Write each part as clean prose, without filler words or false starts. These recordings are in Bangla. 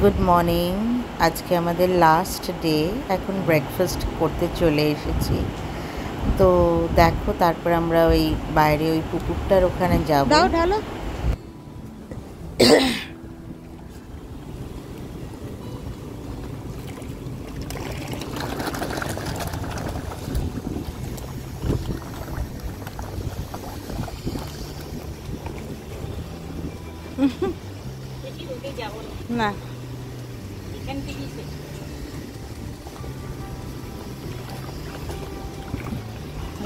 Good morning. আজকে আমাদের লাস্ট ডে। এখন ব্রেকফাস্ট করতে চলে এসেছি। তো দেখো, তারপর আমরা ওই বাইরে ওই পুকুরটার ওখানে যাব। দাও ঢালো। না,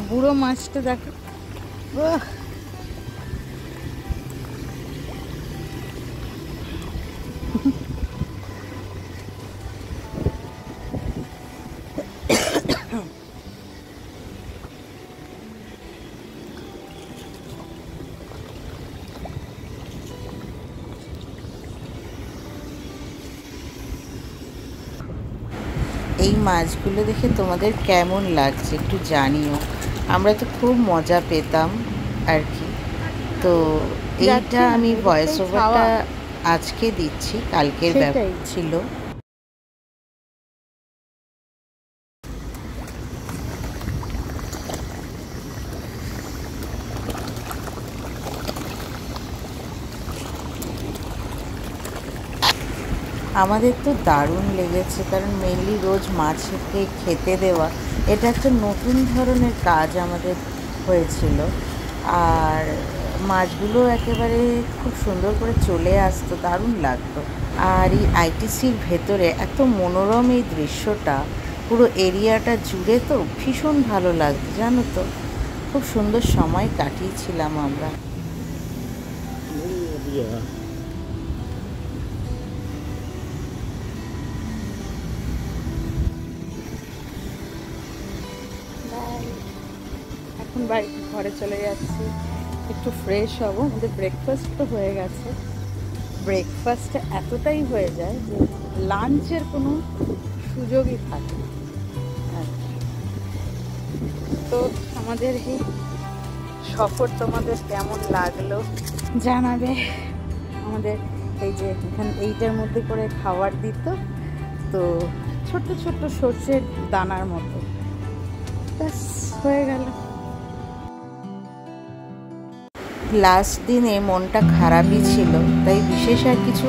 বুড়ো মাছটা দেখো। এই মাছগুলো দেখে তোমাদের কেমন লাগছে একটু জানিও। আমরা তো খুব মজা পেতাম আর কি। তো এইটা আমি ভয়েস ওভারটা আজকে দিচ্ছি, কালকের ব্যাপার ছিল। আমাদের তো দারুণ লেগেছে, কারণ মেনলি রোজ মাছকে খেতে দেওয়া এটা একটা নতুন ধরনের কাজ আমাদের হয়েছিল। আর মাছগুলো একেবারে খুব সুন্দর করে চলে আসতো, দারুণ লাগতো। আর এই আইটিসির ভেতরে এত মনোরম এই দৃশ্যটা, পুরো এরিয়াটা জুড়ে তো ভীষণ ভালো লাগতো, জানো তো। খুব সুন্দর সময় কাটিয়েছিলাম আমরা। এখন বাড়িতে ঘরে চলে যাচ্ছি, একটু ফ্রেশ হব। আমাদের ব্রেকফাস্ট তো হয়ে গেছে। ব্রেকফাস্টে এতটাই হয়ে যায় যে লাঞ্চের কোনো সুযোগই থাকে না। তো আমাদের এই সফর তোমাদের কেমন লাগলো জানাবে। আমাদের এই যে এখানে এইটার মধ্যে করে খাবার দিত, তো ছোট্ট ছোট্ট সর্ষের দানার মতো। ব্যাস হয়ে গেল। লাস্ট দিনে মনটা খারাপই ছিল, তাই বিশেষ আর কিছু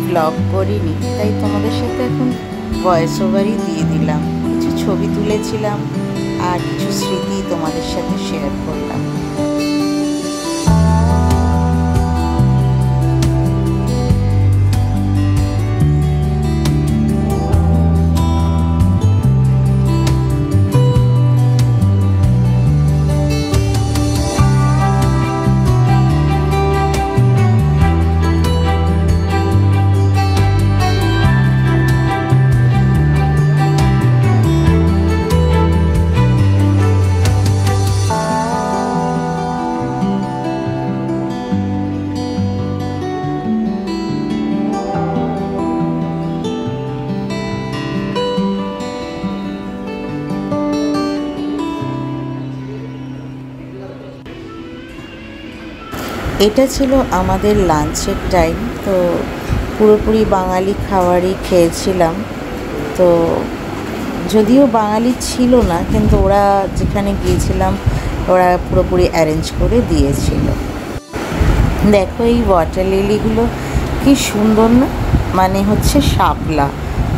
ব্লগ করিনি। তাই তোমাদের সাথে এখন ভয়েস ওভারই দিয়ে দিলাম। কিছু ছবি তুলেছিলাম আর কিছু স্মৃতি তোমাদের সাথে শেয়ার করলাম। এটা ছিল আমাদের লাঞ্চের টাইম। তো পুরোপুরি বাঙালি খাবারই খেয়েছিলাম। তো যদিও বাঙালি ছিল না, কিন্তু ওরা যেখানে গিয়েছিলাম ওরা পুরোপুরি অ্যারেঞ্জ করে দিয়েছিল। দেখো এই ওয়াটার লিলিগুলো কি সুন্দর না, মানে হচ্ছে শাপলা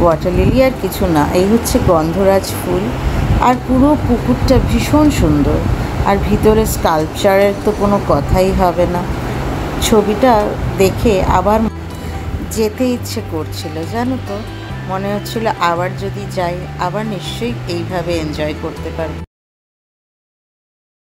ওয়াটার লিলি আর কিছু না। এই হচ্ছে গন্ধরাজ ফুল। আর পুরো পুকুরটা ভীষণ সুন্দর। আর ভিতরে স্কাল্পচারের তো কোনো কথাই হবে না। ছবিটা দেখে আবার যেতে ইচ্ছে করছিল, জানো তো। মনে হচ্ছিল আবার যদি যাই, আবার নিশ্চয়ই এইভাবে এনজয় করতে পারবো।